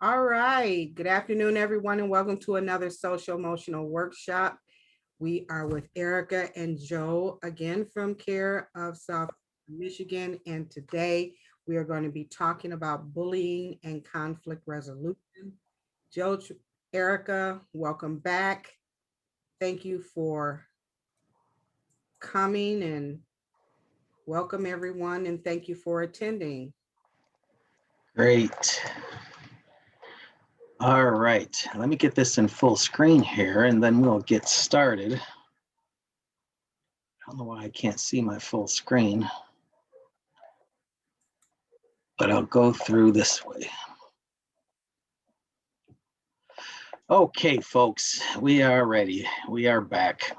All right. Good afternoon, everyone, and welcome to another social emotional workshop. We are with Erica and Joe again from Care of South Michigan. And today we are going to be talking about bullying and conflict resolution. Joe, Erica, welcome back. Thank you for coming and welcome everyone. And thank you for attending. Great. All right, let me get this in full screen here and then we'll get started. I don't know why I can't see my full screen, but I'll go through this way. Okay, folks, we are ready. We are back.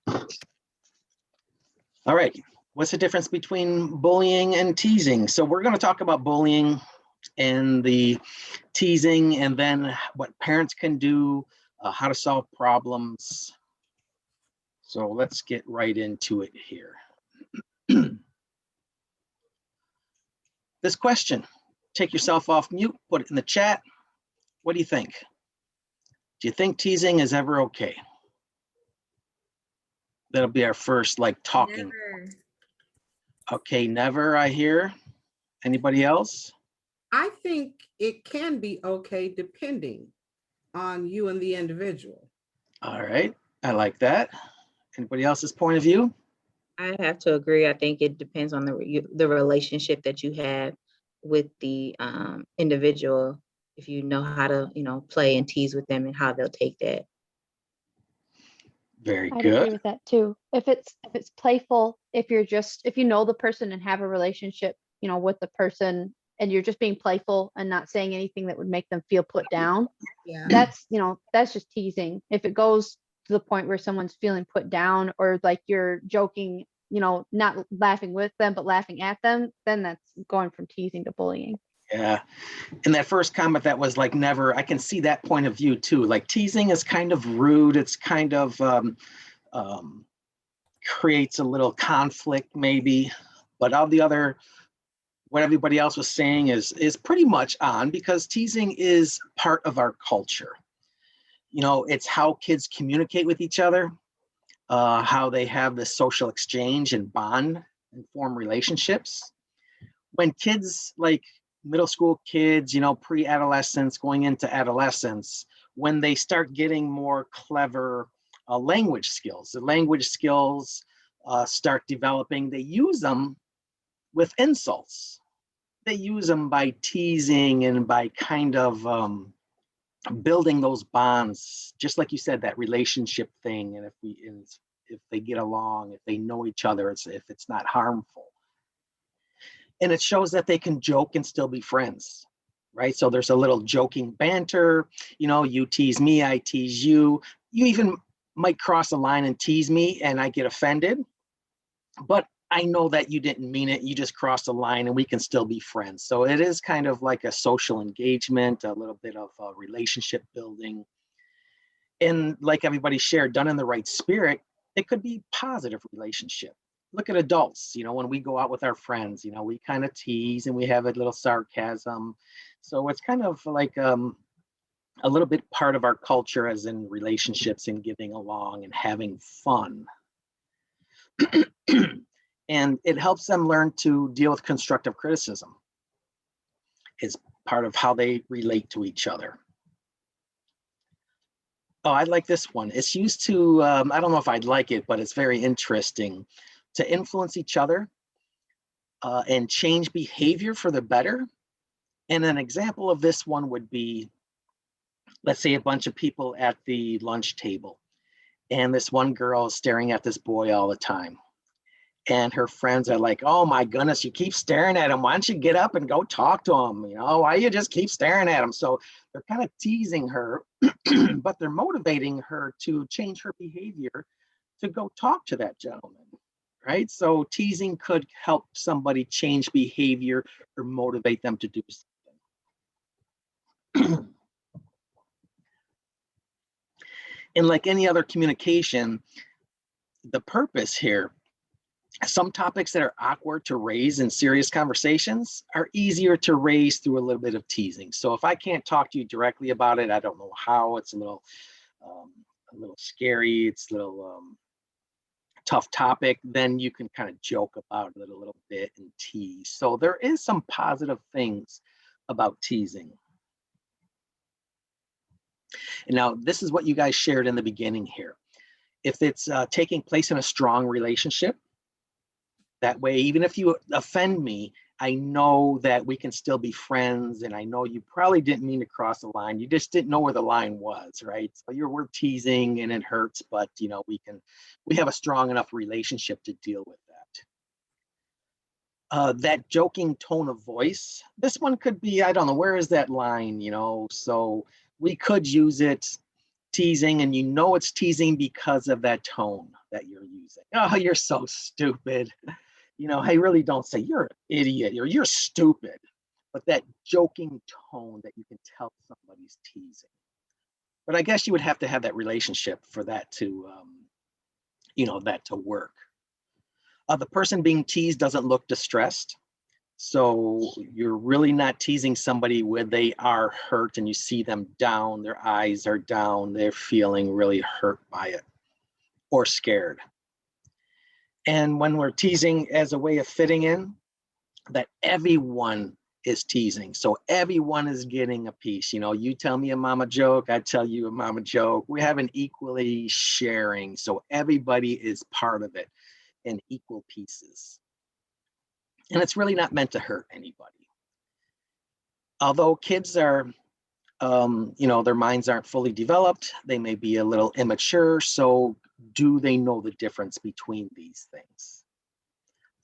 All right, what's the difference between bullying and teasing? So we're going to talk about bullying and the teasing, and then what parents can do, how to solve problems. So let's get right into it here. This question, take yourself off mute, put it in the chat. What do you think? Do you think teasing is ever okay? That'll be our first talking. Never. Okay, never, I hear. Anybody else? I think it can be okay depending on you and the individual. All right, I like that. Anybody else's point of view? I have to agree. I think it depends on the relationship that you have with the individual. If you know how to, play and tease with them and how they'll take that. Very I'd good. agree with that too. If it's playful, if you know the person and have a relationship, with the person, and you're just being playful and not saying anything that would make them feel put down, Yeah. that's just teasing. If it goes to the point where someone's feeling put down, or like you're joking, not laughing with them but laughing at them, then that's going from teasing to bullying. Yeah. In that first comment that was like never, I can see that point of view too. Like teasing is kind of rude. It's kind of creates a little conflict maybe, but all the other, what everybody else was saying is pretty much on, because teasing is part of our culture. It's how kids communicate with each other, how they have this social exchange and bond and form relationships. When kids, like middle school kids, pre-adolescence going into adolescence, when they start getting more clever language skills, the language skills start developing, they use them with insults. They use them by teasing and by kind of building those bonds, just like you said, that relationship thing. And if they get along, if they know each other, if it's not harmful. And it shows that they can joke and still be friends, right? So there's a little joking banter, you tease me, I tease you. You even might cross a line and tease me and I get offended, but I know that you didn't mean it. You just crossed a line and we can still be friends. So it is kind of like a social engagement, a little bit of relationship building. And like everybody shared, done in the right spirit, it could be positive relationship. Look at adults, when we go out with our friends, we kind of tease and we have a little sarcasm. So it's kind of like a little bit part of our culture, as in relationships and getting along and having fun. And it helps them learn to deal with constructive criticism. It's part of how they relate to each other. Oh, I like this one. It's used to, I don't know if I'd like it, but it's very interesting, to influence each other and change behavior for the better. And an example of this one would be, let's say a bunch of people at the lunch table, and this one girl is staring at this boy all the time. And her friends are like, oh my goodness, you keep staring at him. Why don't you get up and go talk to him? Why you just keep staring at him? So they're kind of teasing her, but they're motivating her to change her behavior to go talk to that gentleman, right? So teasing could help somebody change behavior or motivate them to do something. And like any other communication, the purpose here Some topics that are awkward to raise in serious conversations are easier to raise through a little bit of teasing. So if I can't talk to you directly about it, I don't know how, it's a little scary, it's a little tough topic, then you can kind of joke about it a little bit and tease. So there is some positive things about teasing. And now this is what you guys shared in the beginning here. If it's taking place in a strong relationship, that way, even if you offend me, I know that we can still be friends, and I know you probably didn't mean to cross the line. You just didn't know where the line was, right? So we're teasing and it hurts, but you know, we have a strong enough relationship to deal with that. That joking tone of voice, this one could be, I don't know, where is that line, you know? So we could use it teasing, and you know it's teasing because of that tone that you're using. Oh, you're so stupid. You know, I really don't say you're an idiot or you're stupid, but that joking tone that you can tell somebody's teasing. But I guess you would have to have that relationship for that to, you know, that to work. The person being teased doesn't look distressed. So you're really not teasing somebody where they are hurt and you see them down, their eyes are down, they're feeling really hurt by it or scared. And when we're teasing as a way of fitting in, that everyone is teasing. So everyone is getting a piece. You know, you tell me a mama joke, I tell you a mama joke. We have an equally sharing. So everybody is part of it in equal pieces. And it's really not meant to hurt anybody. Although kids are, you know, their minds aren't fully developed, they may be a little immature. So do they know the difference between these things?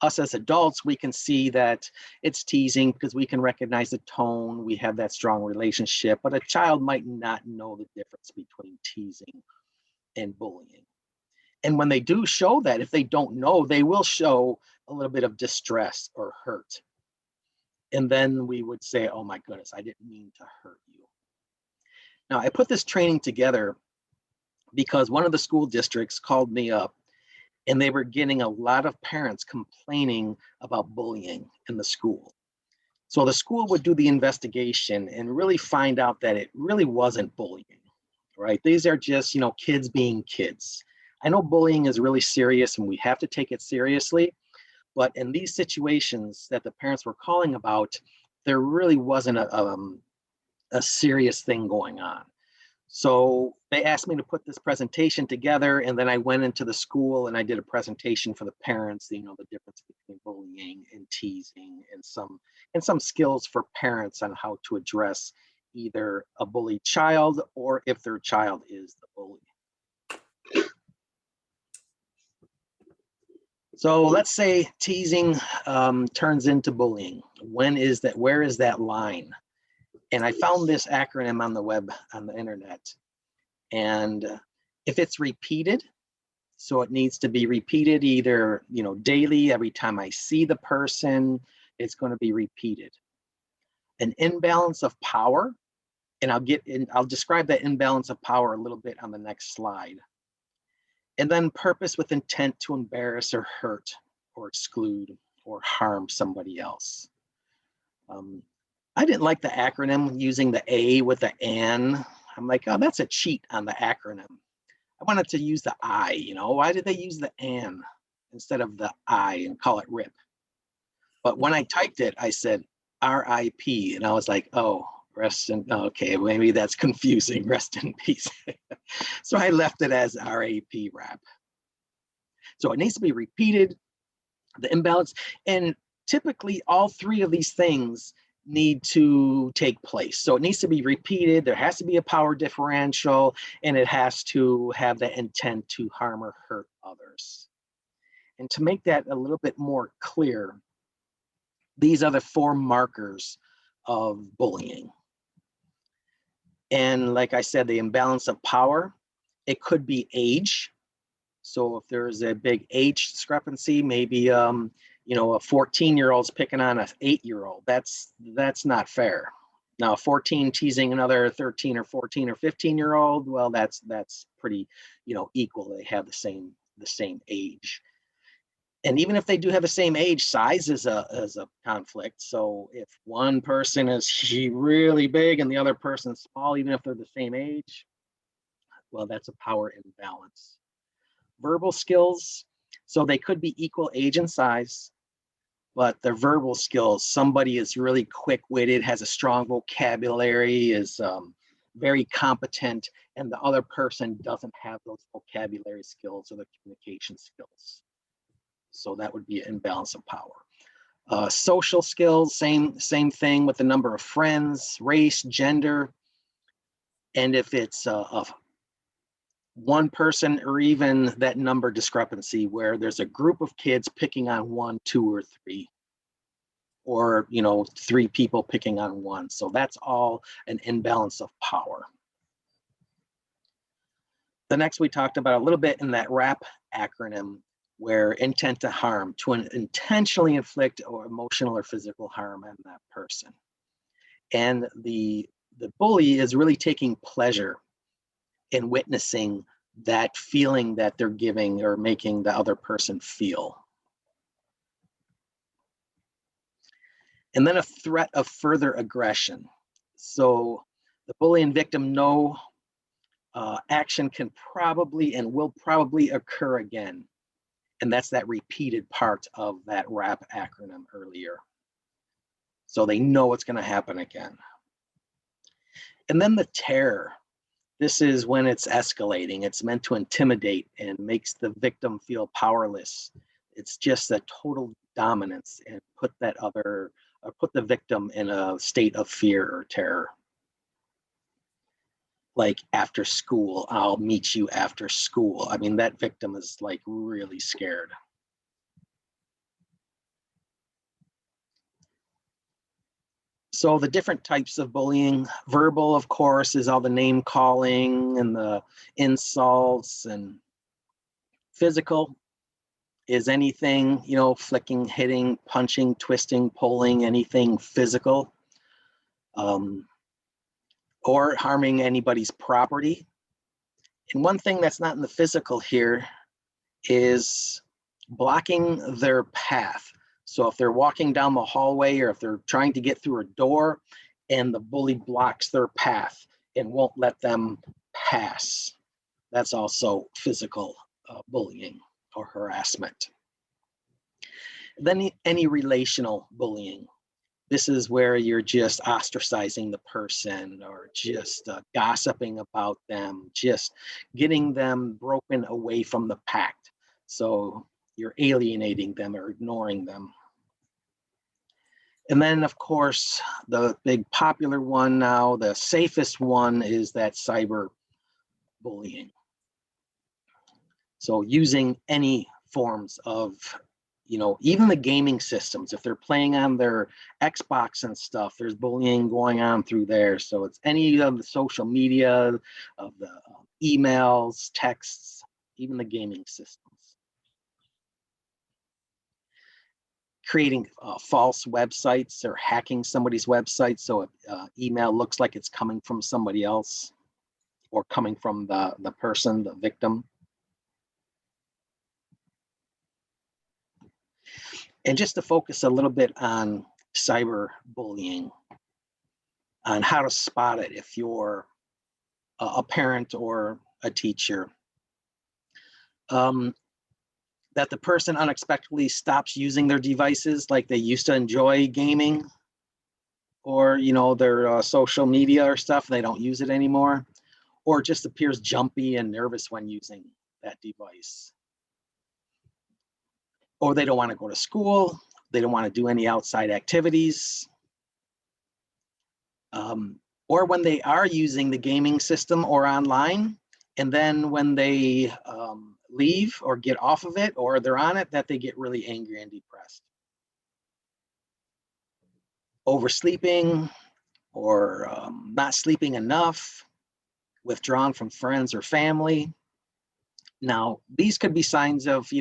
Us as adults, we can see that it's teasing because we can recognize the tone, we have that strong relationship, but a child might not know the difference between teasing and bullying. And when they do show that, if they don't know, they will show a little bit of distress or hurt. And then we would say, oh my goodness, I didn't mean to hurt you. Now, I put this training together because one of the school districts called me up, and they were getting a lot of parents complaining about bullying in the school. So the school would do the investigation and really find out that it really wasn't bullying, right? These are just, you know, kids being kids. I know bullying is really serious and we have to take it seriously, but in these situations that the parents were calling about, there really wasn't a serious thing going on. So they asked me to put this presentation together, and then I went into the school and I did a presentation for the parents, you know, the difference between bullying and teasing, and some skills for parents on how to address either a bullied child or if their child is the bully. So let's say teasing turns into bullying. Where is that line? And I found this acronym on the web, on the internet. And if it's repeated, so it needs to be repeated either, you know, daily, every time I see the person, it's going to be repeated. An imbalance of power, and I'll describe that imbalance of power a little bit on the next slide. And then purpose with intent to embarrass or hurt or exclude or harm somebody else. I didn't like the acronym using the A with the N. I'm like, oh, that's a cheat on the acronym. I wanted to use the I, you know, why did they use the N instead of the I and call it RIP? But when I typed it, I said RIP, and I was like, oh, okay, maybe that's confusing, rest in peace. So I left it as RAP, rap. So it needs to be repeated, the imbalance, and typically all three of these things need to take place. So it needs to be repeated, there has to be a power differential, and it has to have the intent to harm or hurt others. And to make that a little bit more clear, these are the 4 markers of bullying. And like I said, the imbalance of power, it could be age. So if there's a big age discrepancy, maybe you know, a 14-year-old's picking on an 8-year-old. That's not fair. Now, 14 teasing another 13 or 14 or 15-year-old, well, that's pretty, you know, equal. They have the same age. And even if they do have the same age, size is a conflict. So if one person is really big and the other person's small, even if they're the same age, well, that's a power imbalance. Verbal skills, so they could be equal age and size, but their verbal skills, somebody is really quick-witted, has a strong vocabulary, is very competent, and the other person doesn't have those vocabulary skills or the communication skills. So that would be an imbalance of power. Social skills, same thing with the number of friends, race, gender. And if it's one person or even that number discrepancy where there's a group of kids picking on 1, 2, or 3, or 3 people picking on 1. So that's all an imbalance of power. The next we talked about a little bit in that RAP acronym, where intent to harm, to intentionally inflict or emotional or physical harm on that person. And the bully is really taking pleasure in witnessing that feeling that they're giving or making the other person feel. And then a threat of further aggression. So the bully and victim know action can probably and will probably occur again. And that's that repeated part of that RAP acronym earlier. So they know it's going to happen again. And then the terror. This is when it's escalating. It's meant to intimidate and makes the victim feel powerless. It's just a total dominance and put the victim in a state of fear or terror. Like after school, I'll meet you after school. I mean, that victim is like really scared. So the different types of bullying, verbal, of course, is all the name calling and the insults, and physical is anything, flicking, hitting, punching, twisting, pulling, anything physical. Or harming anybody's property. And one thing that's not in the physical here is blocking their path. So if they're walking down the hallway or if they're trying to get through a door and the bully blocks their path and won't let them pass, that's also physical bullying or harassment. Then any relational bullying. This is where you're just ostracizing the person or just gossiping about them, just getting them broken away from the pact. So you're alienating them or ignoring them. And then, of course, the big popular one now, the safest one is that cyberbullying. So using any forms of even the gaming systems, if they're playing on their Xbox and stuff, there's bullying going on through there. So it's any of the social media, of the emails, texts, even the gaming systems. Creating false websites or hacking somebody's website so email looks like it's coming from somebody else or coming from the person, the victim. And just to focus a little bit on cyberbullying, on how to spot it if you're a parent or a teacher, that the person unexpectedly stops using their devices like they used to enjoy gaming or their social media or stuff, they don't use it anymore, or just appears jumpy and nervous when using that device. Or they don't want to go to school, they don't want to do any outside activities. Or when they are using the gaming system or online, and then when they leave or get off of it or they're on it, that they get really angry and depressed. Oversleeping or not sleeping enough, withdrawn from friends or family. Now, these could be signs of,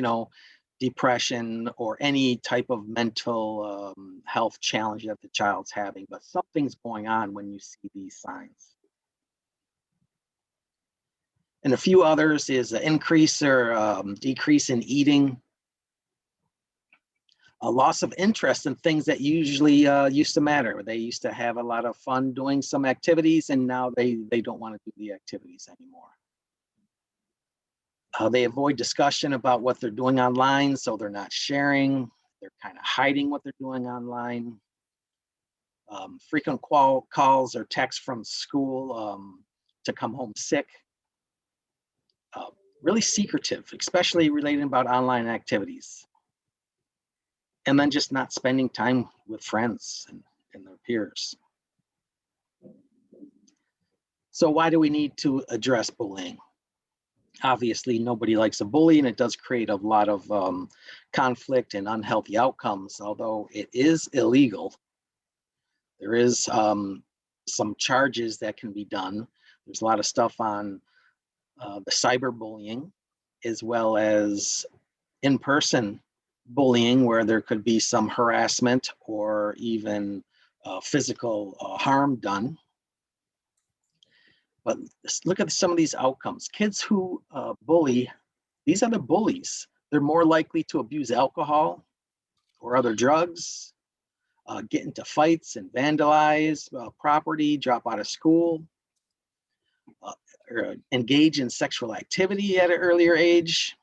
depression or any type of mental health challenge that the child's having, but something's going on when you see these signs. And a few others is an increase or decrease in eating, a loss of interest in things that usually used to matter. They used to have a lot of fun doing some activities, and now they don't want to do the activities anymore. They avoid discussion about what they're doing online, so they're not sharing. They're kind of hiding what they're doing online. Frequent calls or texts from school to come home sick. Really secretive, especially relating about online activities. And then just not spending time with friends and their peers. So why do we need to address bullying? Obviously, nobody likes a bully, and it does create a lot of conflict and unhealthy outcomes, although it is illegal. There is some charges that can be done. There's a lot of stuff on the cyberbullying, as well as in-person bullying, where there could be some harassment or even physical harm done. But look at some of these outcomes. Kids who bully, these are the bullies. They're more likely to abuse alcohol or other drugs, get into fights and vandalize property, drop out of school, or engage in sexual activity at an earlier age,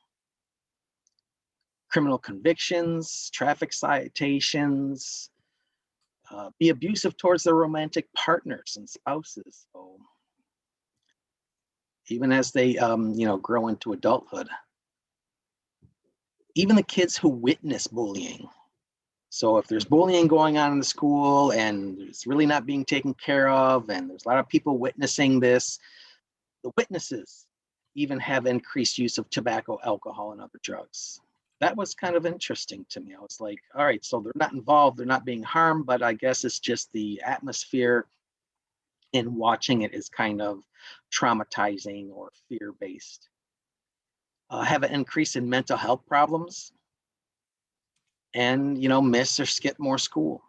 criminal convictions, traffic citations, be abusive towards their romantic partners and spouses. So even as they grow into adulthood. Even the kids who witness bullying. So if there's bullying going on in the school and it's really not being taken care of, and there's a lot of people witnessing this, the witnesses even have increased use of tobacco, alcohol, and other drugs. That was kind of interesting to me. I was like, all right, so they're not involved, they're not being harmed, but I guess it's just the atmosphere in watching it is kind of traumatizing or fear-based. Have an increase in mental health problems, and miss or skip more school.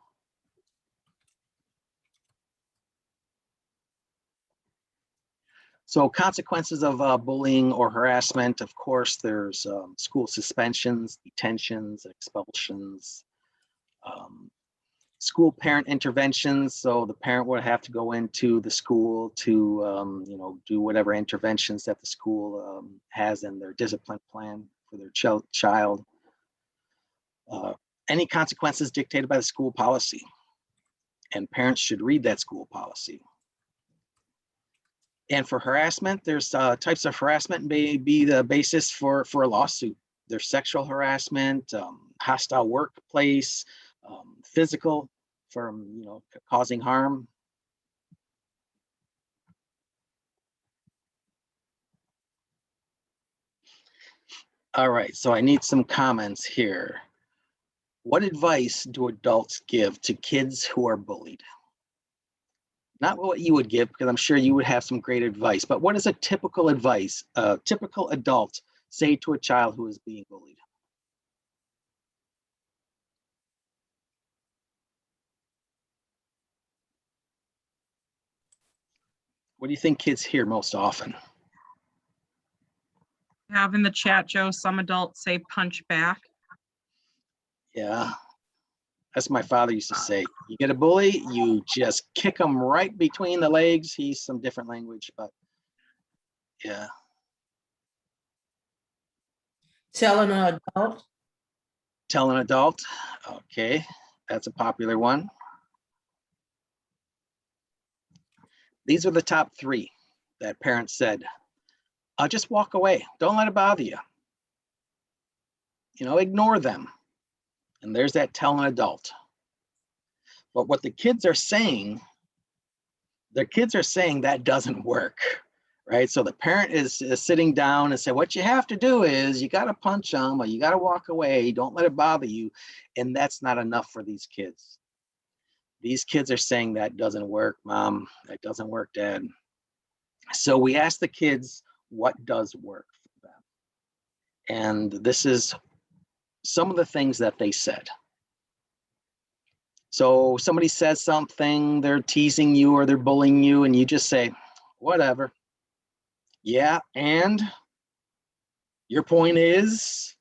So consequences of bullying or harassment, of course, there's school suspensions, detentions, expulsions, school parent interventions. So the parent would have to go into the school to do whatever interventions that the school has in their discipline plan for their child. Any consequences dictated by the school policy, and parents should read that school policy. And for harassment, there's types of harassment may be the basis for a lawsuit. There's sexual harassment, hostile workplace, physical, from causing harm. All right, so I need some comments here. What advice do adults give to kids who are bullied? Not what you would give, because I'm sure you would have some great advice, but what is a typical advice, a typical adult say to a child who is being bullied? What do you think kids hear most often? Have in the chat, Joe, some adults say punch back. Yeah, that's my father used to say. You get a bully, you just kick him right between the legs. He's some different language, but yeah. Tell an adult. Tell an adult, okay, that's a popular one. These are the top 3 that parents said. Just walk away. Don't let it bother you. Ignore them. And there's that tell an adult. But what the kids are saying, that doesn't work, right? So the parent is sitting down and say, what you have to do is you got to punch them, or you got to walk away. Don't let it bother you. And that's not enough for these kids. These kids are saying that doesn't work, Mom. That doesn't work, Dad. So we asked the kids what does work for them. And this is some of the things that they said. So somebody says something, they're teasing you or they're bullying you, and you just say, whatever. Yeah, and your point is,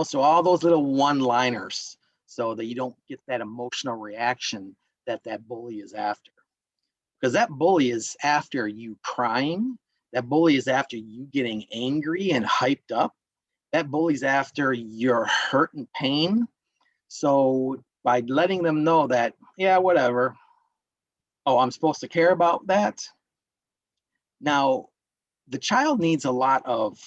so all those little one-liners. so that you don't get that emotional reaction that that bully is after. Because that bully is after you crying. That bully is after you getting angry and hyped up. That bully's after your hurt and pain. So by letting them know that, yeah, whatever. Oh, I'm supposed to care about that. Now, the child needs a lot of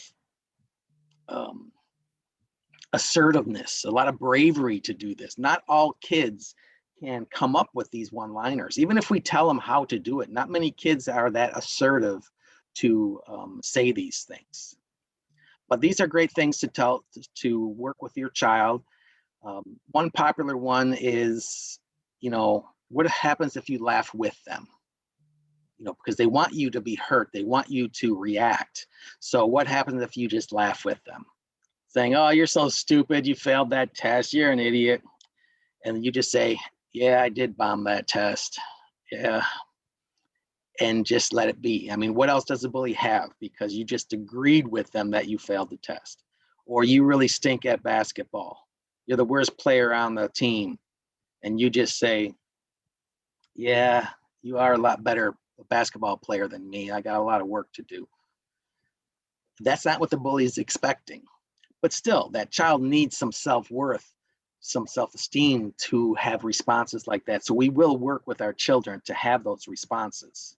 assertiveness, a lot of bravery to do this. Not all kids can come up with these one-liners. Even if we tell them how to do it, not many kids are that assertive to say these things. But these are great things to tell, to work with your child. One popular one is, you know, what happens if you laugh with them? You know, because they want you to be hurt. They want you to react. So what happens if you just laugh with them? Saying, oh, you're so stupid. You failed that test. You're an idiot. And you just say, yeah, I did bomb that test. Yeah. And just let it be. I mean, what else does a bully have? Because you just agreed with them that you failed the test. Or you really stink at basketball. You're the worst player on the team. And you just say, yeah, you are a lot better basketball player than me. I got a lot of work to do. That's not what the bully is expecting. But still, that child needs some self-worth, some self-esteem to have responses like that. So we will work with our children to have those responses.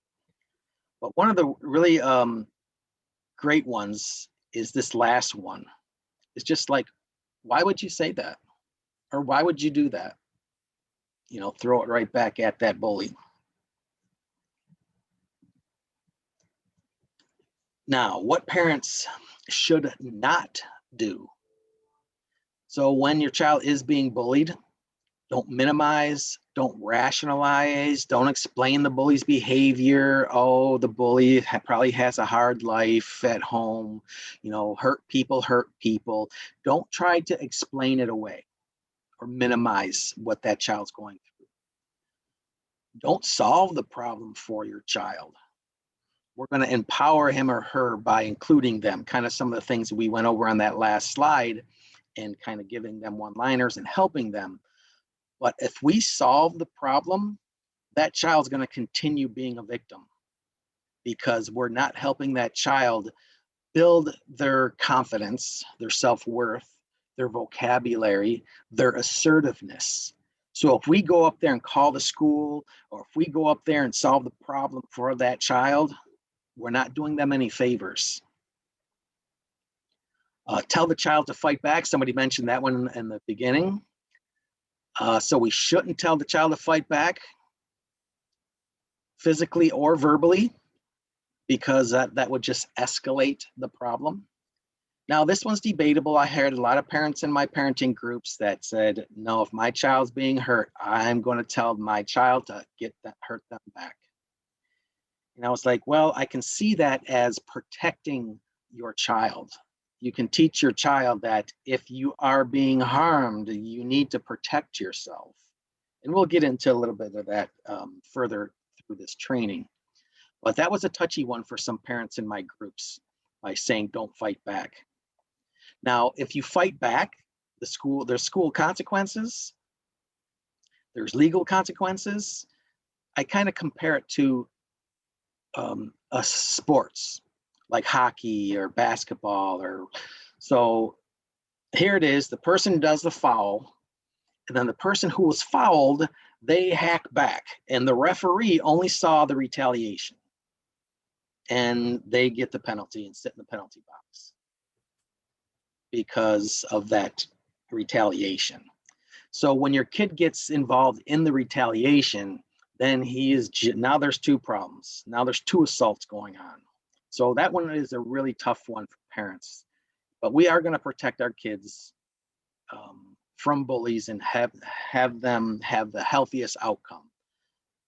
But one of the really great ones is this last one. It's just like, why would you say that? Or why would you do that? You know, throw it right back at that bully. Now, what parents should not do? So when your child is being bullied, don't minimize, don't rationalize, don't explain the bully's behavior. Oh, the bully probably has a hard life at home, you know, hurt people hurt people. Don't try to explain it away or minimize what that child's going through. Don't solve the problem for your child. We're going to empower him or her by including them, kind of some of the things that we went over on that last slide, and kind of giving them one-liners and helping them. But if we solve the problem, that child's going to continue being a victim because we're not helping that child build their confidence, their self-worth, their vocabulary, their assertiveness. So if we go up there and call the school, or if we go up there and solve the problem for that child, we're not doing them any favors. Tell the child to fight back. Somebody mentioned that one in the beginning. So we shouldn't tell the child to fight back physically or verbally, because that would just escalate the problem. Now, this one's debatable. I heard a lot of parents in my parenting groups that said, no, if my child's being hurt, I'm going to tell my child to hurt them back. And I was like, well, I can see that as protecting your child. You can teach your child that if you are being harmed, you need to protect yourself. And we'll get into a little bit of that further through this training. But that was a touchy one for some parents in my groups by saying, don't fight back. Now, if you fight back, there's school consequences, there's legal consequences. I kind of compare it to a sports like hockey or basketball, so here it is, the person does the foul, and then the person who was fouled, they hack back, and the referee only saw the retaliation, and they get the penalty and sit in the penalty box because of that retaliation. So when your kid gets involved in the retaliation, then now there's two problems. Now there's two assaults going on. So that one is a really tough one for parents. But we are going to protect our kids from bullies and have them have the healthiest outcome.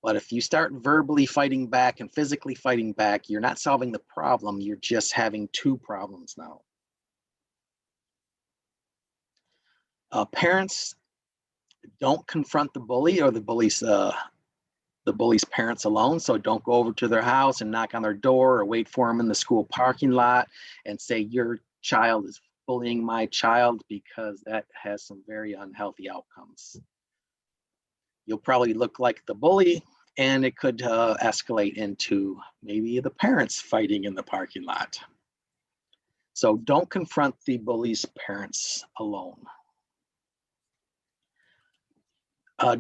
But if you start verbally fighting back and physically fighting back, you're not solving the problem. You're just having two problems now. Parents, don't confront the bully or the bully's parents alone. So don't go over to their house and knock on their door or wait for them in the school parking lot and say your child is bullying my child because that has some very unhealthy outcomes. You'll probably look like the bully, and it could escalate into maybe the parents fighting in the parking lot. So don't confront the bully's parents alone.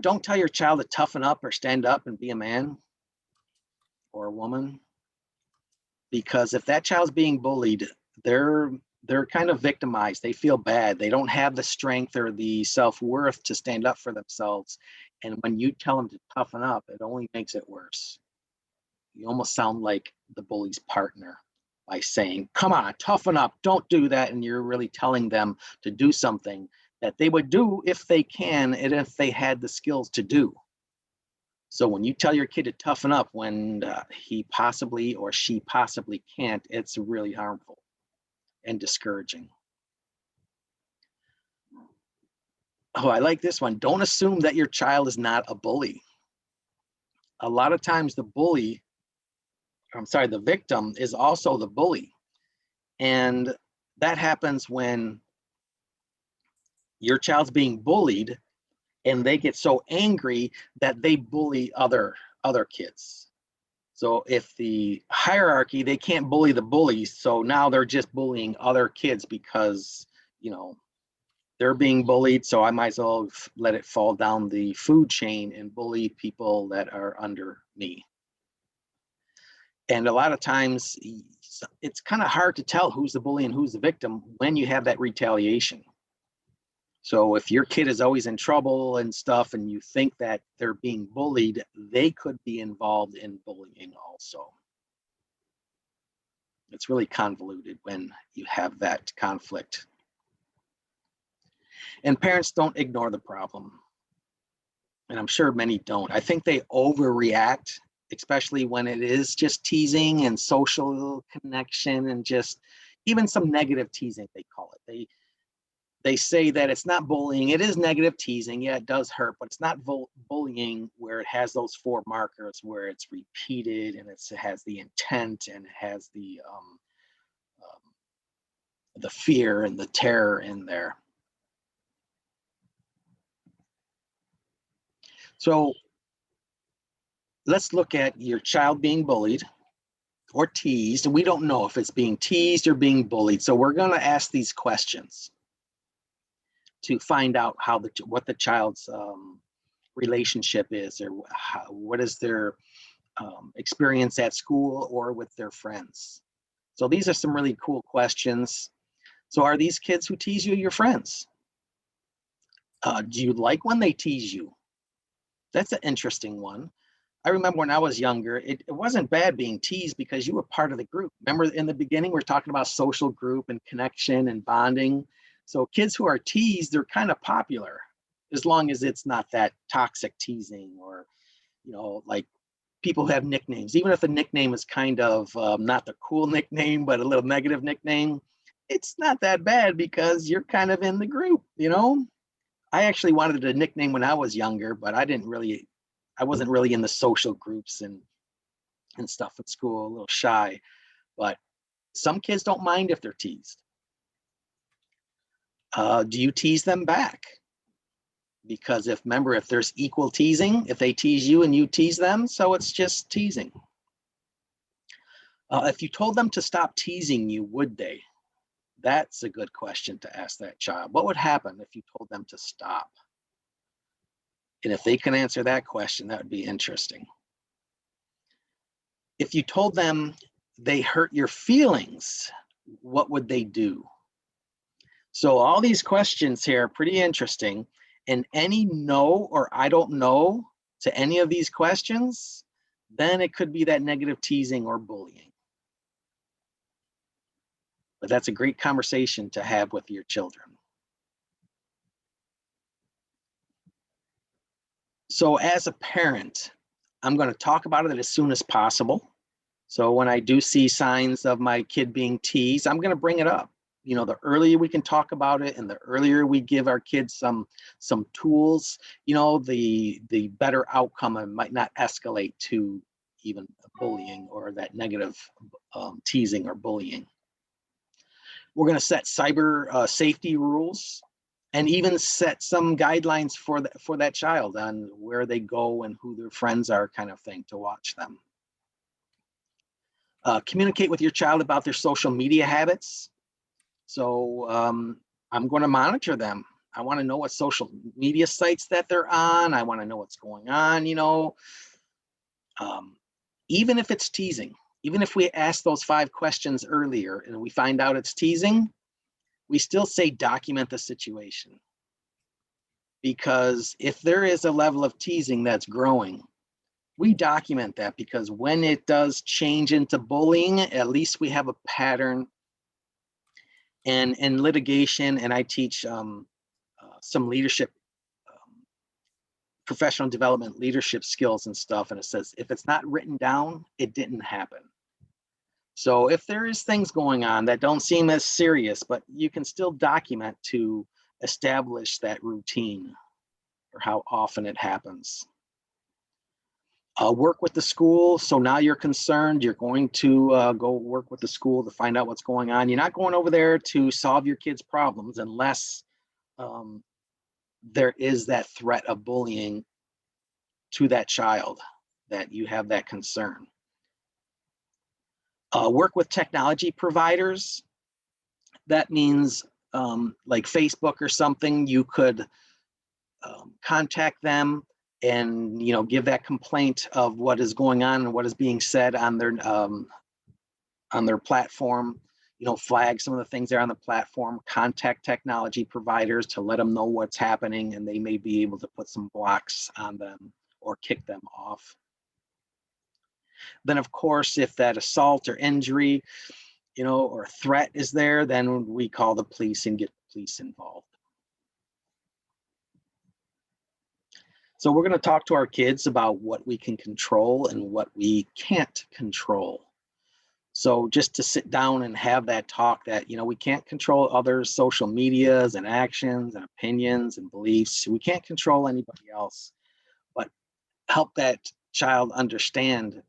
Don't tell your child to toughen up or stand up and be a man or a woman, because if that child's being bullied, they're kind of victimized. They feel bad. They don't have the strength or the self-worth to stand up for themselves. And when you tell them to toughen up, it only makes it worse. You almost sound like the bully's partner by saying, come on, toughen up, don't do that. And you're really telling them to do something that they would do if they can and if they had the skills to do. So when you tell your kid to toughen up when he possibly or she possibly can't, it's really harmful and discouraging. Oh, I like this one. Don't assume that your child is not a bully. A lot of times the victim is also the bully. And that happens when your child's being bullied and they get so angry that they bully other kids. So if the hierarchy, they can't bully the bullies, so now they're just bullying other kids because, you know, they're being bullied, so I might as well let it fall down the food chain and bully people that are under me. And a lot of times it's kind of hard to tell who's the bully and who's the victim when you have that retaliation. So if your kid is always in trouble and stuff and you think that they're being bullied, they could be involved in bullying also. It's really convoluted when you have that conflict. And parents don't ignore the problem. And I'm sure many don't. I think they overreact, especially when it is just teasing and social connection and just even some negative teasing, they call it. They say that it's not bullying. It is negative teasing. Yeah, it does hurt, but it's not bullying where it has those 4 markers where it's repeated and it has the intent and it has the fear and the terror in there. So let's look at your child being bullied or teased. We don't know if it's being teased or being bullied. So we're going to ask these questions to find out what the child's relationship is, or what is their experience at school or with their friends. So these are some really cool questions. So are these kids who tease you your friends? Do you like when they tease you? That's an interesting one. I remember when I was younger, it wasn't bad being teased because you were part of the group. Remember in the beginning, we're talking about social group and connection and bonding. So kids who are teased, they're kind of popular as long as it's not that toxic teasing or, you know, like people who have nicknames. Even if the nickname is kind of not the cool nickname, but a little negative nickname, it's not that bad because you're kind of in the group, you know? I actually wanted a nickname when I was younger, but I wasn't really in the social groups and stuff at school, a little shy. But some kids don't mind if they're teased. Do you tease them back? Because if there's equal teasing, if they tease you and you tease them, so it's just teasing. If you told them to stop teasing you, would they? That's a good question to ask that child. What would happen if you told them to stop? And if they can answer that question, that would be interesting. If you told them they hurt your feelings, what would they do? So all these questions here are pretty interesting. And any no or I don't know to any of these questions, then it could be that negative teasing or bullying. But that's a great conversation to have with your children. So as a parent, I'm going to talk about it as soon as possible. So when I do see signs of my kid being teased, I'm going to bring it up. You know, the earlier we can talk about it and the earlier we give our kids some tools, you know, the better outcome. It might not escalate to even bullying or that negative teasing or bullying. We're going to set cyber safety rules and even set some guidelines for that child on where they go and who their friends are, kind of thing, to watch them. Communicate with your child about their social media habits. So I'm going to monitor them. I want to know what social media sites that they're on. I want to know what's going on, you know. Even if it's teasing, even if we ask those 5 questions earlier and we find out it's teasing, we still say document the situation. Because if there is a level of teasing that's growing, we document that, because when it does change into bullying, at least we have a pattern. And in litigation, and I teach some leadership, professional development, leadership skills and stuff, and it says if it's not written down, it didn't happen. So if there is things going on that don't seem as serious, but you can still document to establish that routine or how often it happens. Work with the school. So now you're concerned, you're going to go work with the school to find out what's going on. You're not going over there to solve your kids' problems unless there is that threat of bullying to that child, that you have that concern. Work with technology providers. That means like Facebook or something, you could contact them and, you know, give that complaint of what is going on and what is being said on their platform. You know, flag some of the things there on the platform, contact technology providers to let them know what's happening, and they may be able to put some blocks on them or kick them off. Then, of course, if that assault or injury, you know, or threat is there, then we call the police and get the police involved. So we're going to talk to our kids about what we can control and what we can't control. So just to sit down and have that talk that, you know, we can't control others' social medias and actions and opinions and beliefs. We can't control anybody else, but help that child understand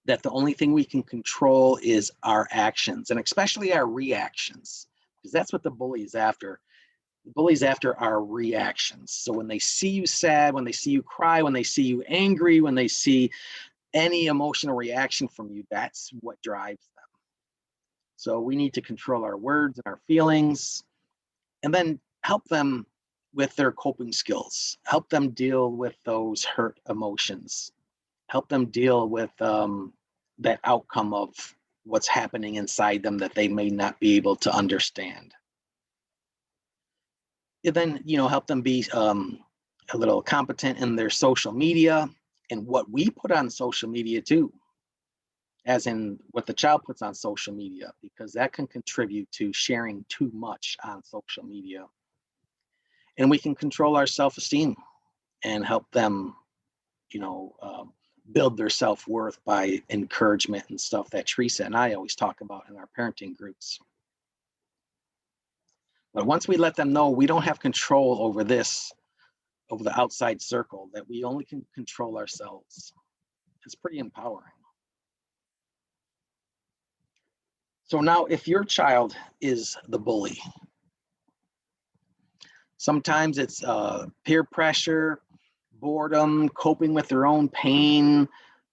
that the only thing we can control is our actions, and especially our reactions, because that's what the bully is after. The bully's after our reactions. So when they see you sad, when they see you cry, when they see you angry, when they see any emotional reaction from you, that's what drives them. So we need to control our words and our feelings, and then help them with their coping skills, help them deal with those hurt emotions, help them deal with that outcome of what's happening inside them that they may not be able to understand. And then, you know, help them be a little competent in their social media and what we put on social media too, as in what the child puts on social media, because that can contribute to sharing too much on social media. And we can control our self-esteem and help them, you know, build their self-worth by encouragement and stuff that Teresa and I always talk about in our parenting groups. But once we let them know we don't have control over this, over the outside circle, that we only can control ourselves, it's pretty empowering. So now if your child is the bully, sometimes it's peer pressure, boredom, coping with their own pain,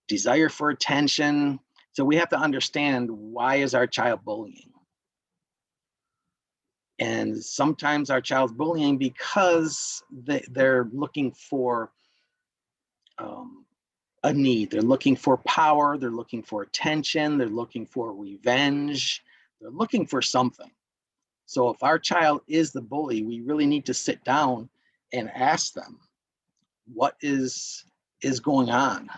desire for attention. So we have to understand, why is our child bullying? And sometimes our child's bullying because they're looking for a need. They're looking for power. They're looking for attention. They're looking for revenge. They're looking for something. So if our child is the bully, we really need to sit down and ask them, what is going on?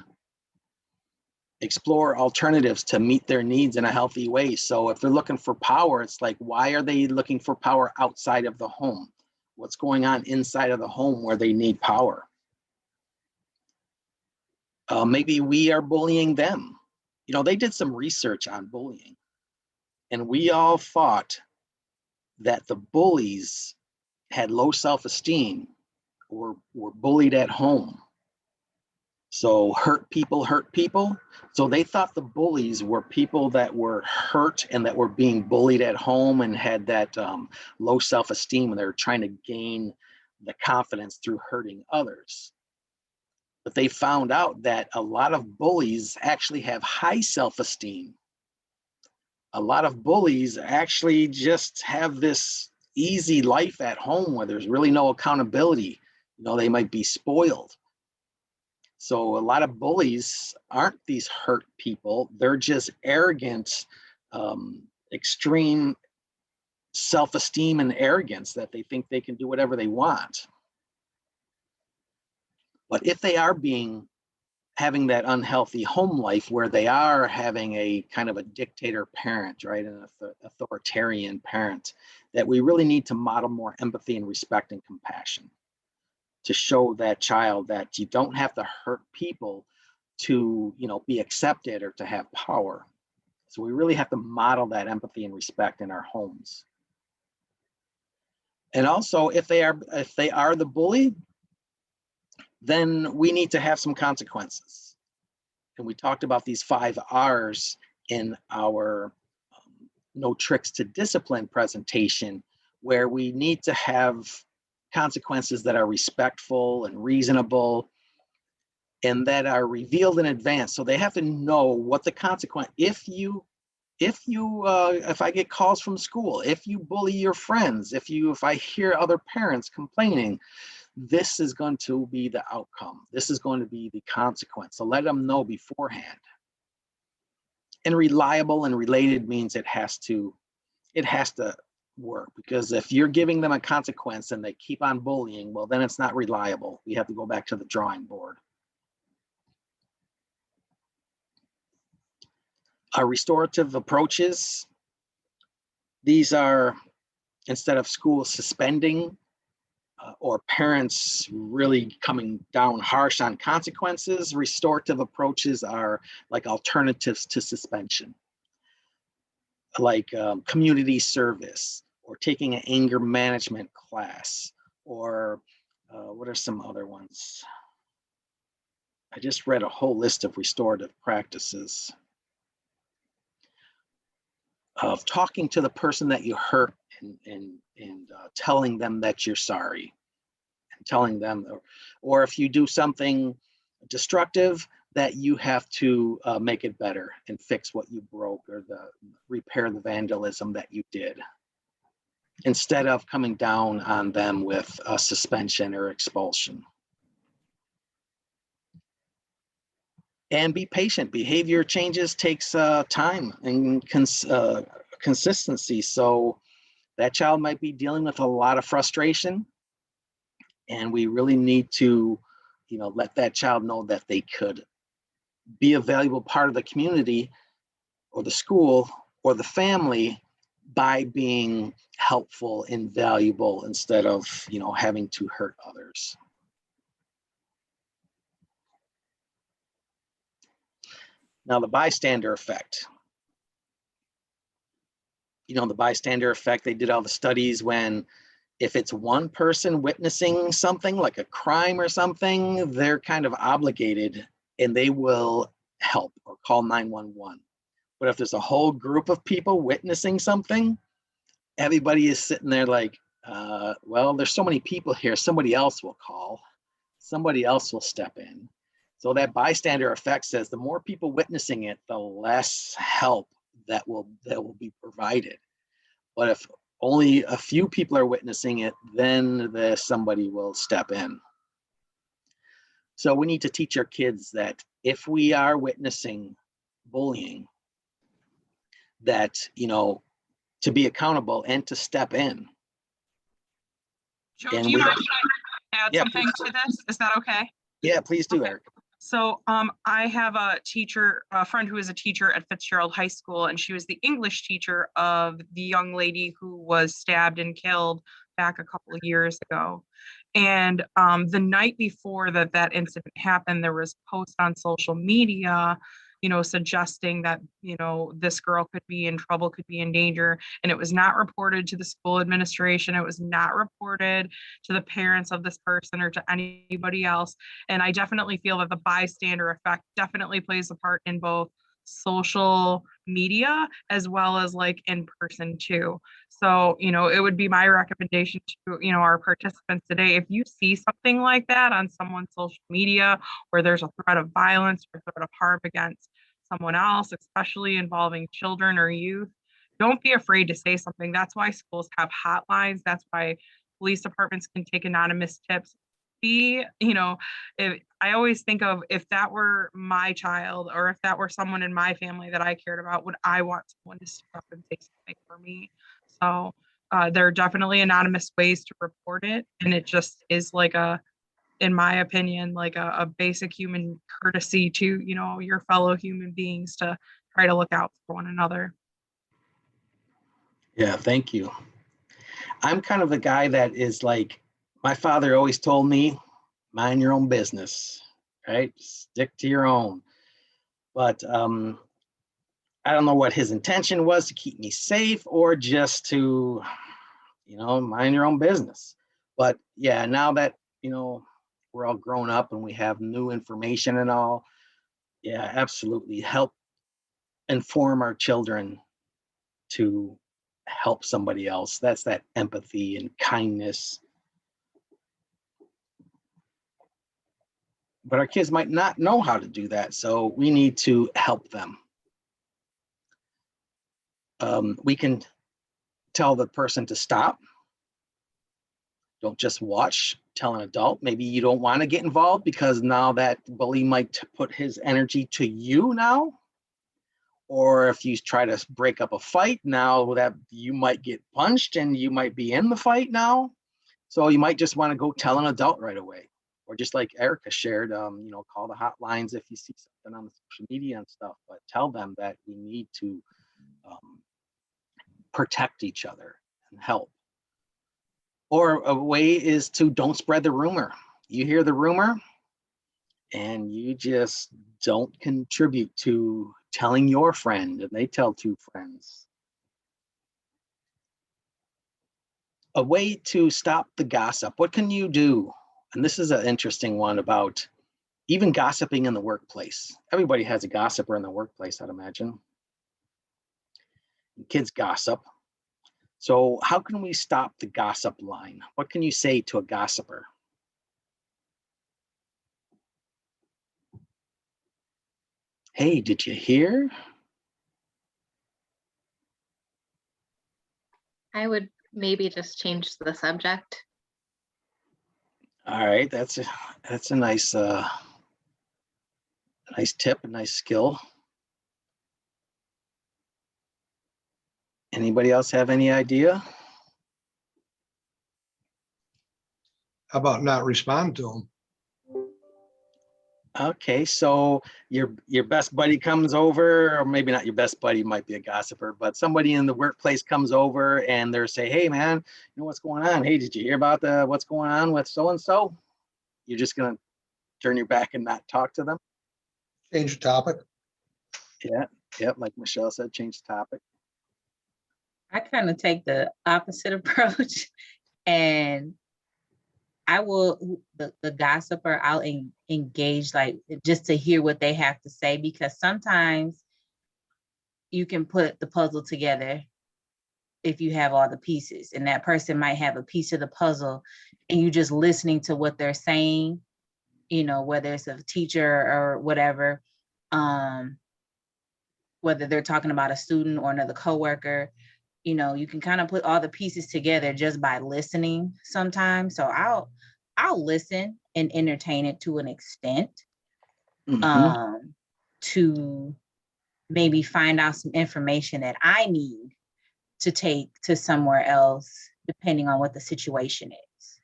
Explore alternatives to meet their needs in a healthy way. So if they're looking for power, it's like, why are they looking for power outside of the home? What's going on inside of the home where they need power? Maybe we are bullying them. You know, they did some research on bullying, and we all thought that the bullies had low self-esteem or were bullied at home. So hurt people hurt people. So they thought the bullies were people that were hurt and that were being bullied at home and had that low self-esteem, and they were trying to gain the confidence through hurting others. But they found out that a lot of bullies actually have high self-esteem. A lot of bullies actually just have this easy life at home where there's really no accountability. You know, they might be spoiled. So a lot of bullies aren't these hurt people. They're just arrogant, extreme self-esteem and arrogance that they think they can do whatever they want. But if they are having that unhealthy home life where they are having a kind of a dictator parent, right, an authoritarian parent, that we really need to model more empathy and respect and compassion to show that child that you don't have to hurt people to, you know, be accepted or to have power. So we really have to model that empathy and respect in our homes. And also, if they are the bully, then we need to have some consequences. And we talked about these 5 R's in our No Tricks to Discipline presentation, where we need to have consequences that are respectful and reasonable and that are revealed in advance. So they have to know what the consequence, if I get calls from school, if you bully your friends, if I hear other parents complaining, this is going to be the outcome. This is going to be the consequence. So let them know beforehand. And reliable and related means it has to work, because if you're giving them a consequence and they keep on bullying, well, then it's not reliable. We have to go back to the drawing board. Our restorative approaches, these are, instead of school suspending or parents really coming down harsh on consequences, restorative approaches are like alternatives to suspension, like community service, or taking an anger management class, or what are some other ones? I just read a whole list of restorative practices. Of talking to the person that you hurt and telling them that you're sorry, and telling them, or if you do something destructive, that you have to make it better and fix what you broke, or repair the vandalism that you did, instead of coming down on them with a suspension or expulsion. And be patient. Behavior changes takes time and consistency. So that child might be dealing with a lot of frustration, and we really need to, you know, let that child know that they could be a valuable part of the community or the school or the family by being helpful and valuable instead of, you know, having to hurt others. Now, the bystander effect. You know, the bystander effect, they did all the studies when, if it's one person witnessing something like a crime or something, they're kind of obligated and they will help or call 911. But if there's a whole group of people witnessing something, everybody is sitting there like, well, there's so many people here, somebody else will call, somebody else will step in. So that bystander effect says the more people witnessing it, the less help that will be provided. But if only a few people are witnessing it, then somebody will step in. So we need to teach our kids that if we are witnessing bullying, that, you know, to be accountable and to step in. Joe, And do you we- mind if I add Yeah, something to this? Is that okay? Yeah, please do, Okay. Eric. So I have a friend who is a teacher at Fitzgerald High School, and she was the English teacher of the young lady who was stabbed and killed back a couple of years ago. And the night before that incident happened, there was posts on social media suggesting that, this girl could be in trouble, could be in danger. And it was not reported to the school administration. It was not reported to the parents of this person or to anybody else. And I definitely feel that the bystander effect definitely plays a part in both social media as well as like in person too. So, it would be my recommendation to, our participants today, if you see something like that on someone's social media, where there's a threat of violence or threat of harm against someone else, especially involving children or youth, don't be afraid to say something. That's why schools have hotlines. That's why police departments can take anonymous tips. I always think of, if that were my child or if that were someone in my family that I cared about, would I want someone to step up and say something for me? So there are definitely anonymous ways to report it. And it just is like in my opinion, like a basic human courtesy to, your fellow human beings to try to look out for one another. Yeah, thank you. I'm kind of the guy that is like, my father always told me, mind your own business, right? Stick to your own. But I don't know what his intention was, to keep me safe or just to, mind your own business. But yeah, now that, we're all grown up and we have new information and all, yeah, absolutely help inform our children to help somebody else. That's that empathy and kindness. But our kids might not know how to do that, so we need to help them. We can tell the person to stop. Don't just watch. Tell an adult, maybe you don't want to get involved because now that bully might put his energy to you now. Or if you try to break up a fight, now that you might get punched and you might be in the fight now. So you might just want to go tell an adult right away. Or just like Erica shared, call the hotlines if you see something on the social media and stuff, but tell them that we need to protect each other and help. Or a way is to don't spread the rumor. You hear the rumor and you just don't contribute to telling your friend and they tell two friends. A way to stop the gossip. What can you do? And this is an interesting one about even gossiping in the workplace. Everybody has a gossiper in the workplace, I'd imagine. Kids gossip. So how can we stop the gossip line? What can you say to a gossiper? Hey, did you hear? I would maybe just change the subject. All right, that's a nice nice tip, a nice skill. Anybody else have any idea? How about not respond to them? Okay, so your best buddy comes over, or maybe not your best buddy, might be a gossiper, but somebody in the workplace comes over and they're say, hey man, you know what's going on? Hey, did you hear about what's going on with so-and-so? You're just gonna turn your back and not talk to them? Change the topic. Yeah, like Michelle said, change the topic. I kind of take the opposite approach, and I will, the gossiper, I'll engage, like, just to hear what they have to say, because sometimes you can put the puzzle together if you have all the pieces, and that person might have a piece of the puzzle and you just listening to what they're saying, whether it's a teacher or whatever, whether they're talking about a student or another coworker, you can kind of put all the pieces together just by listening sometimes. So I'll listen and entertain it to an extent, to maybe find out some information that I need to take to somewhere else, depending on what the situation is.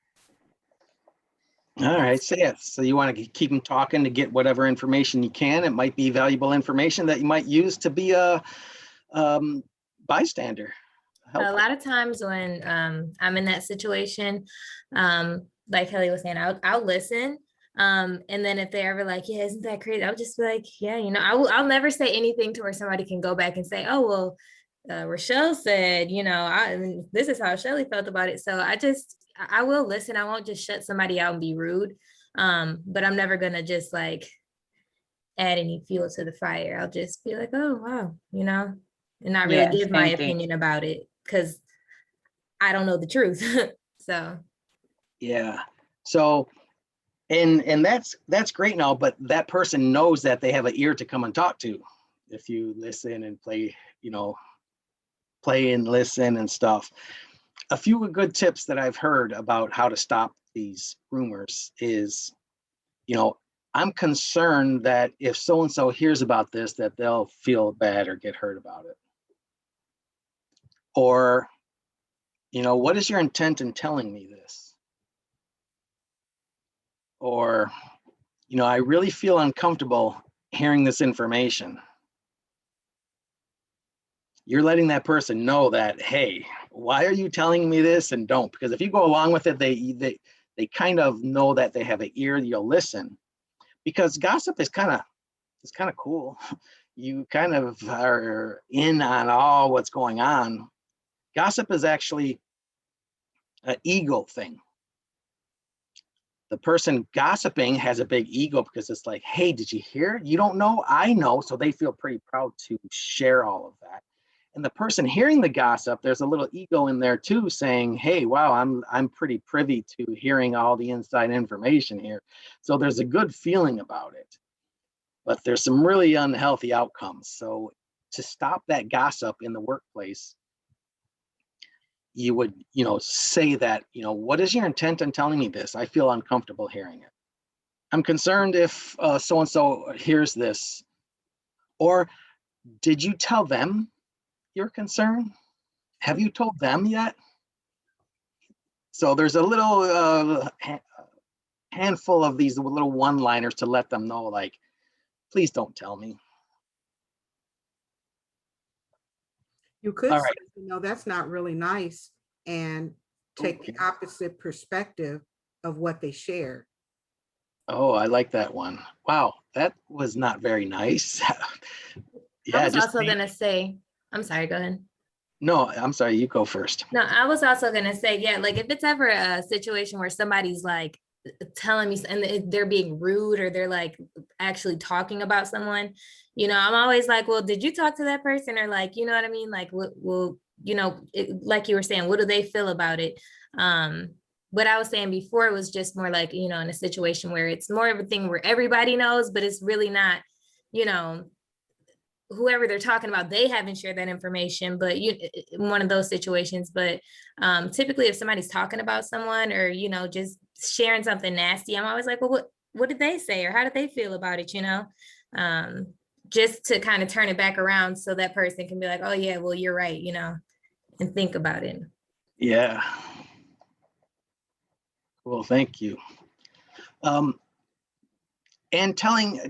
All right, so yeah, so you want to keep them talking to get whatever information you can. It might be valuable information that you might use to be a bystander. A lot of times when I'm in that situation, like Kelly was saying, I'll listen. And then if they're ever like, yeah, isn't that crazy? I'll just be like, yeah, I'll never say anything to where somebody can go back and say, oh, well, Rochelle said, this is how Shelly felt about it. So I will listen. I won't just shut somebody out and be rude. But I'm never gonna just like add any fuel to the fire. I'll just be like, oh, wow, and not really Yeah, give my same thing. opinion about it because I don't know the truth. So Yeah. So, and that's great now, but that person knows that they have an ear to come and talk to. If you listen and play, play and listen and stuff. A few good tips that I've heard about how to stop these rumors is, I'm concerned that if so-and-so hears about this, that they'll feel bad or get hurt about it. Or, what is your intent in telling me this? Or, I really feel uncomfortable hearing this information. You're letting that person know that, hey, why are you telling me this? And don't, because if you go along with it, they kind of know that they have an ear, you'll listen. Because gossip is kind of cool. You kind of are in on all what's going on. Gossip is actually an ego thing. The person gossiping has a big ego because it's like, hey, did you hear? You don't know, I know. So they feel pretty proud to share all of that. And the person hearing the gossip, there's a little ego in there too, saying, hey, wow, I'm pretty privy to hearing all the inside information here. So there's a good feeling about it. But there's some really unhealthy outcomes. So to stop that gossip in the workplace, you would, say that, what is your intent in telling me this? I feel uncomfortable hearing it. I'm concerned if so-and-so hears this. Or did you tell them your concern? Have you told them yet? So there's a little handful of these little one-liners to let them know, like, please don't tell me. You could All say, right. that's not really nice, and take the opposite perspective of what they shared. Oh, I like that one. Wow, that was not very nice. I was also gonna say, I'm sorry, go ahead. No, I'm sorry, you go first. No, I was also gonna say, yeah, like if it's ever a situation where somebody's like telling me and they're being rude or they're like actually talking about someone, I'm always like, well, did you talk to that person? Or like, you know what I mean? Like, well, like you were saying, what do they feel about it? What I was saying before was just more like, in a situation where it's more of a thing where everybody knows, but it's really not, whoever they're talking about, they haven't shared that information, but one of those situations. But typically if somebody's talking about someone or, just sharing something nasty, I'm always like, well, what did they say? Or how did they feel about it? Just to kind of turn it back around so that person can be like, oh yeah, well, you're right, and think about it. Yeah. Well, thank you. And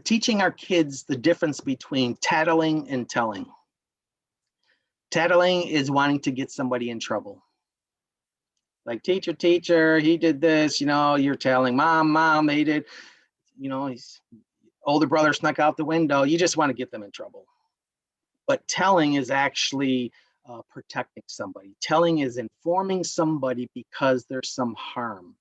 teaching our kids the difference between tattling and telling. Tattling is wanting to get somebody in trouble. Like, teacher, he did this, you're telling mom, they did, his older brother snuck out the window. You just want to get them in trouble. But telling is actually protecting somebody. Telling is informing somebody because there's some harm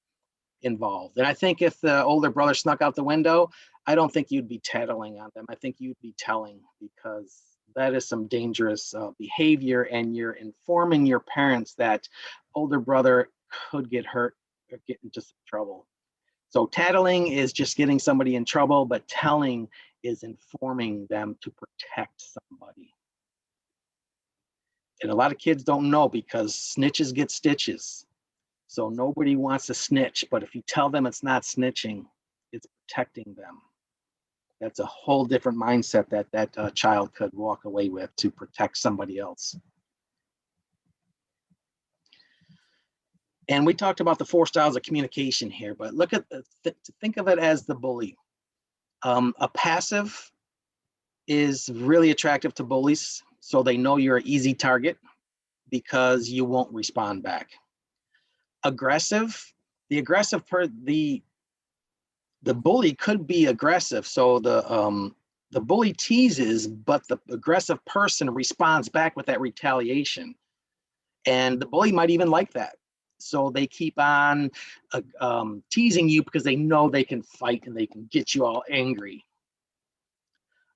involved. And I think if the older brother snuck out the window, I don't think you'd be tattling on them. I think you'd be telling, because that is some dangerous behavior, and you're informing your parents that older brother could get hurt or get into some trouble. So tattling is just getting somebody in trouble, but telling is informing them to protect somebody. And a lot of kids don't know, because snitches get stitches. So nobody wants to snitch, but if you tell them it's not snitching, it's protecting them. That's a whole different mindset that child could walk away with to protect somebody else. And we talked about the 4 styles of communication here, but look at think of it as the bully. A passive is really attractive to bullies, so they know you're an easy target because you won't respond back. Aggressive, the the bully could be aggressive. So the bully teases, but the aggressive person responds back with that retaliation. And the bully might even like that. So they keep on teasing you because they know they can fight and they can get you all angry.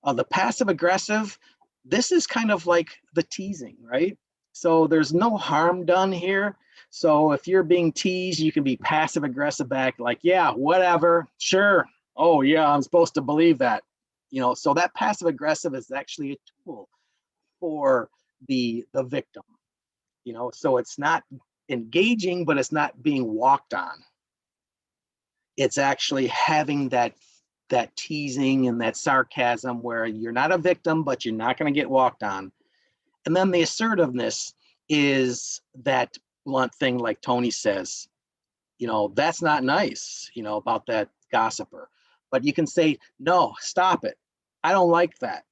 The passive aggressive, this is kind of like the teasing, right? So there's no harm done here. So if you're being teased, you can be passive aggressive back, like, yeah, whatever, sure. Oh yeah, I'm supposed to believe that. You know, so that passive aggressive is actually a tool for the victim. You know, so it's not engaging, but it's not being walked on. It's actually having that teasing and that sarcasm where you're not a victim, but you're not going to get walked on. And then the assertiveness is that blunt thing, like Tony says, you know, that's not nice, you know, about that gossiper. But you can say, no, stop it. I don't like that.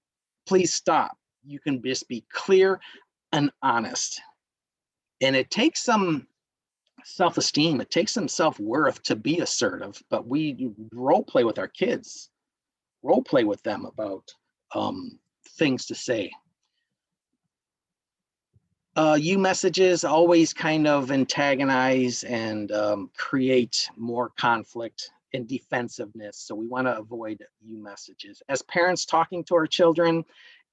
Please stop. You can just be clear and honest. And it takes some self-esteem, it takes some self-worth to be assertive, but we role play with our kids, role play with them about things to say. You messages always kind of antagonize and create more conflict and defensiveness. So we want to avoid you messages as parents talking to our children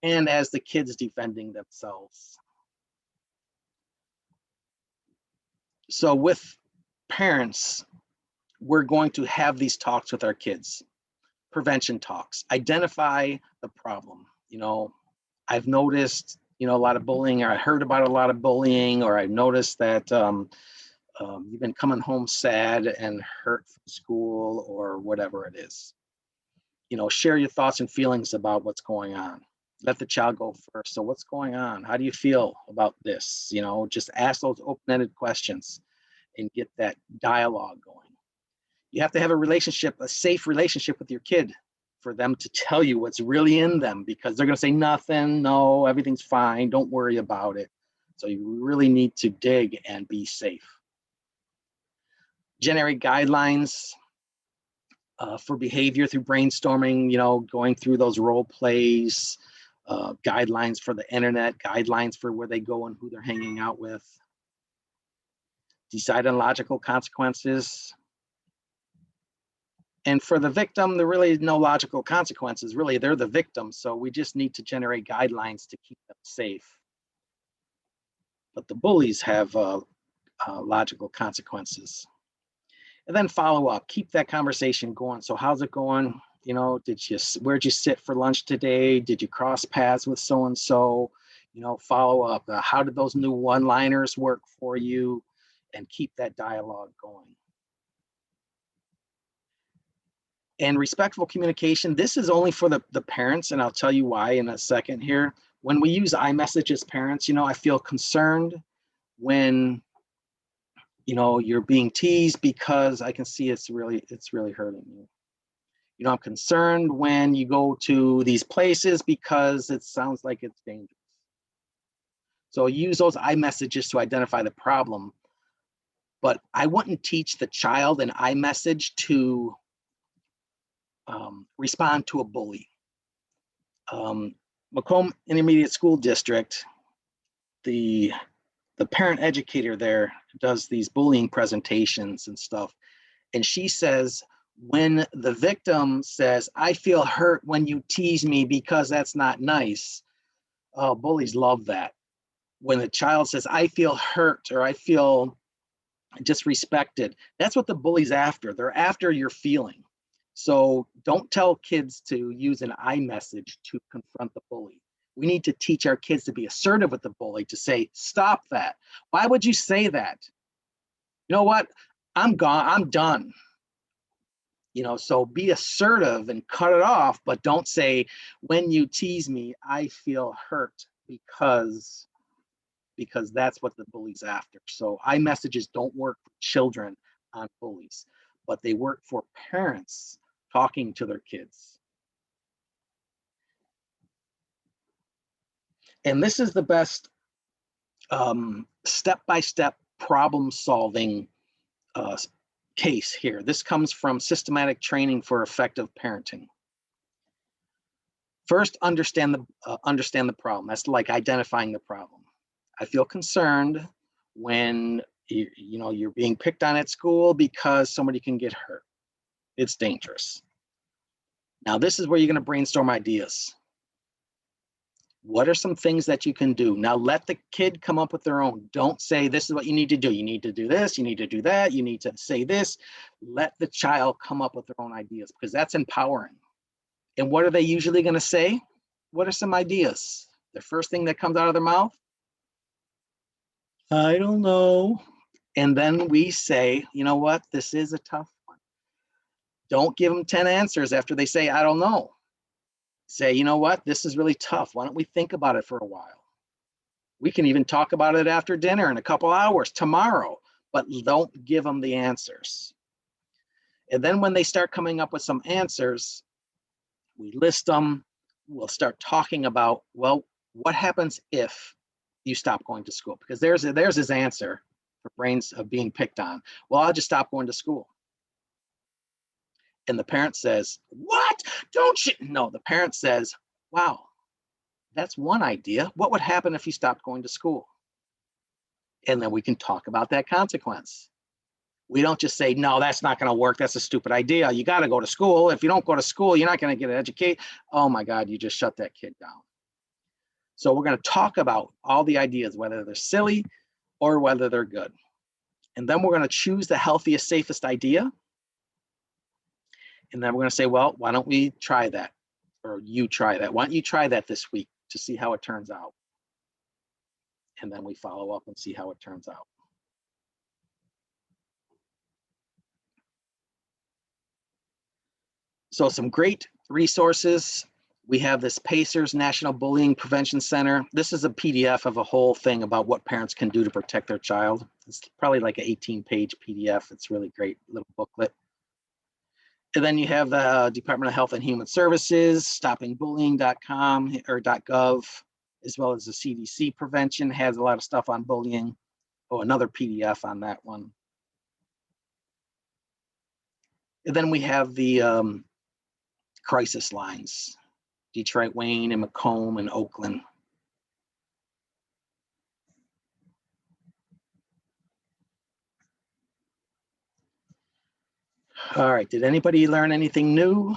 and as the kids defending themselves. So with parents, we're going to have these talks with our kids, prevention talks, identify the problem. You know, I've noticed, you know, a lot of bullying, or I heard about a lot of bullying, or I've noticed that you've been coming home sad and hurt from school or whatever it is. You know, share your thoughts and feelings about what's going on. Let the child go first. So what's going on? How do you feel about this? You know, just ask those open-ended questions and get that dialogue going. You have to have a relationship, a safe relationship with your kid for them to tell you what's really in them, because they're going to say nothing, no, everything's fine, don't worry about it. So you really need to dig and be safe. Generate guidelines for behavior through brainstorming, you know, going through those role plays, guidelines for the internet, guidelines for where they go and who they're hanging out with. Decide on logical consequences. And for the victim, there really is no logical consequences. Really, they're the victim. So we just need to generate guidelines to keep them safe. But the bullies have logical consequences. And then follow up, keep that conversation going. So how's it going? You know, where'd you sit for lunch today? Did you cross paths with so-and-so? You know, follow up. How did those new one-liners work for you? And keep that dialogue going. And respectful communication, this is only for the parents, and I'll tell you why in a second here. When we use iMessage as parents, you know, I feel concerned when, you know, you're being teased because I can see it's really hurting you. You know, I'm concerned when you go to these places because it sounds like it's dangerous. So use those iMessages to identify the problem. But I wouldn't teach the child an iMessage to respond to a bully. Macomb Intermediate School District, the parent educator there does these bullying presentations and stuff. And she says, when the victim says, I feel hurt when you tease me because that's not nice, bullies love that. When the child says, I feel hurt or I feel disrespected, that's what the bully's after. They're after your feeling. So don't tell kids to use an iMessage to confront the bully. We need to teach our kids to be assertive with the bully, to say, stop that. Why would you say that? You know what? I'm gone, I'm done. You know, so be assertive and cut it off, but don't say, when you tease me, I feel hurt because that's what the bully's after. So iMessages don't work for children on bullies, but they work for parents talking to their kids. And this is the best step-by-step problem-solving case here. This comes from Systematic Training for Effective Parenting. First, understand the problem. That's like identifying the problem. I feel concerned when you're being picked on at school because somebody can get hurt. It's dangerous. Now, this is where you're going to brainstorm ideas. What are some things that you can do? Now, let the kid come up with their own. Don't say, this is what you need to do. You need to do this. You need to do that. You need to say this. Let the child come up with their own ideas, because that's empowering. And what are they usually going to say? What are some ideas? The first thing that comes out of their mouth? I don't know. And then we say, you know what? This is a tough one. Don't give them 10 answers after they say, I don't know. Say, you know what? This is really tough. Why don't we think about it for a while? We can even talk about it after dinner in a couple hours tomorrow, but don't give them the answers. And then when they start coming up with some answers, we list them. We'll start talking about, well, what happens if you stop going to school? Because there's his answer for brains of being picked on. Well, I'll just stop going to school. And the parent says, what? Don't you? No, the parent says, wow, that's one idea. What would happen if you stopped going to school? And then we can talk about that consequence. We don't just say, no, that's not going to work. That's a stupid idea. You got to go to school. If you don't go to school, you're not going to get an education. Oh my God, you just shut that kid down. So we're going to talk about all the ideas, whether they're silly or whether they're good. And then we're going to choose the healthiest, safest idea. And then we're going to say, well, why don't we try that? Or you try that. Why don't you try that this week to see how it turns out? And then we follow up and see how it turns out. So some great resources. We have this PACERS National Bullying Prevention Center. This is a PDF of a whole thing about what parents can do to protect their child. It's probably like an 18-page PDF. It's really great little booklet. And then you have the Department of Health and Human Services, stoppingbullying.com or .gov, as well as the CDC prevention has a lot of stuff on bullying. Oh, another PDF on that one. And then we have the crisis lines, Detroit, Wayne, and Macomb, and Oakland. All right, did anybody learn anything new?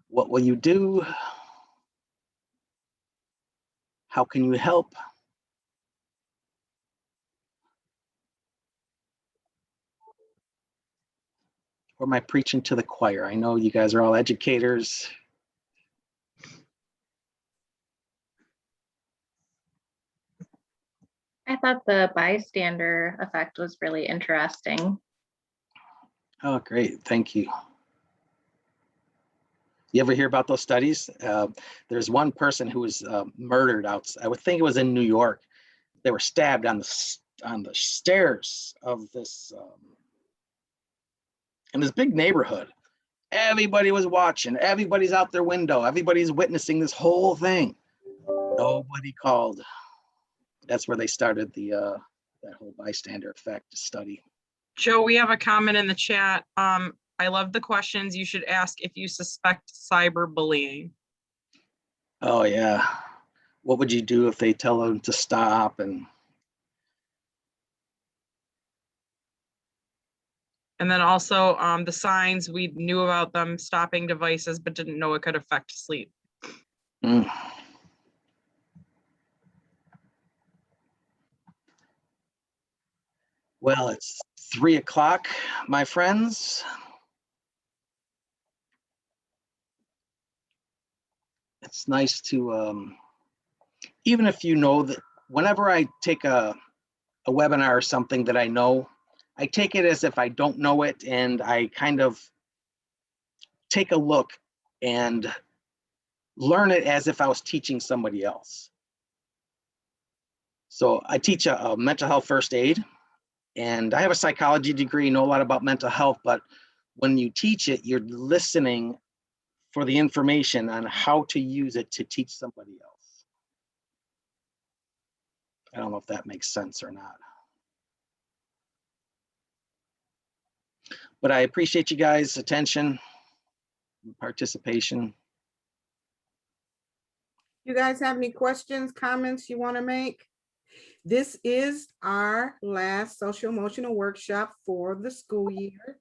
What will you do? How can you help? Or am I preaching to the choir? I know you guys are all educators. I thought the bystander effect was really interesting. Oh, great, thank you. You ever hear about those studies? There's one person who was murdered outside. I would think it was in New York. They were stabbed on the stairs of this in this big neighborhood. Everybody was watching. Everybody's out their window. Everybody's witnessing this whole thing. Nobody called. That's where they started the that whole bystander effect study. Joe, we have a comment in the chat. I love the questions. You should ask if you suspect cyberbullying. Oh yeah. What would you do if they tell them to stop? And then also the signs, we knew about them stopping devices, but didn't know it could affect sleep. Well, it's 3 o'clock, my friends. It's nice to, even if you know that, whenever I take a webinar or something that I know, I take it as if I don't know it, and I kind of take a look and learn it as if I was teaching somebody else. So I teach a mental health first aid, and I have a psychology degree, know a lot about mental health, but when you teach it, you're listening for the information on how to use it to teach somebody else. I don't know if that makes sense or not. But I appreciate you guys' attention, participation. You guys have any questions, comments you want to make? This is our last social emotional workshop for the school year.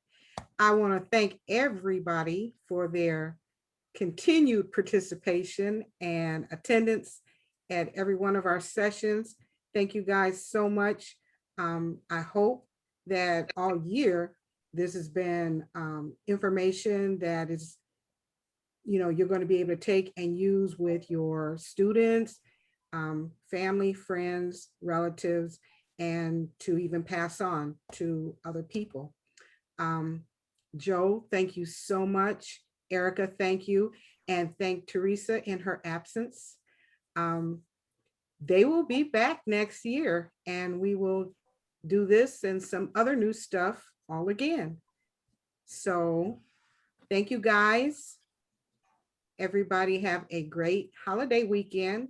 I want to thank everybody for their continued participation and attendance at every one of our sessions. Thank you guys so much. I hope that all year this has been information that is, you're going to be able to take and use with your students, family, friends, relatives, and to even pass on to other people. Joe, thank you so much. Erica, thank you. And thank Teresa in her absence. They will be back next year and we will do this and some other new stuff all again. So thank you guys. Everybody have a great holiday weekend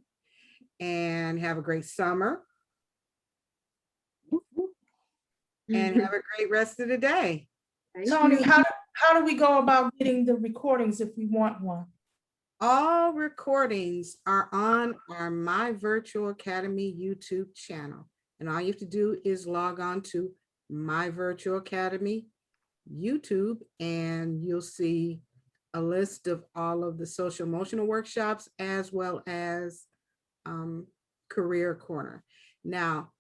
and have a great summer. And have a great rest of the day. Tony, how do we go about getting the recordings if we want one? All recordings are on our My Virtual Academy YouTube channel. And all you have to do is log on to My Virtual Academy YouTube and you'll see a list of all of the social emotional workshops as well as Career Corner. Now,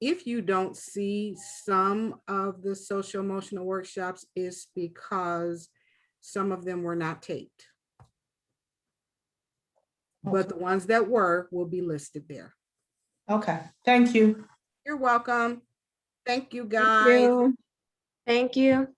if you don't see some of the social emotional workshops, it's because some of them were not taped. But the ones that were will be listed there. Okay, thank you. You're welcome. Thank you, Thank guys. you. Thank you.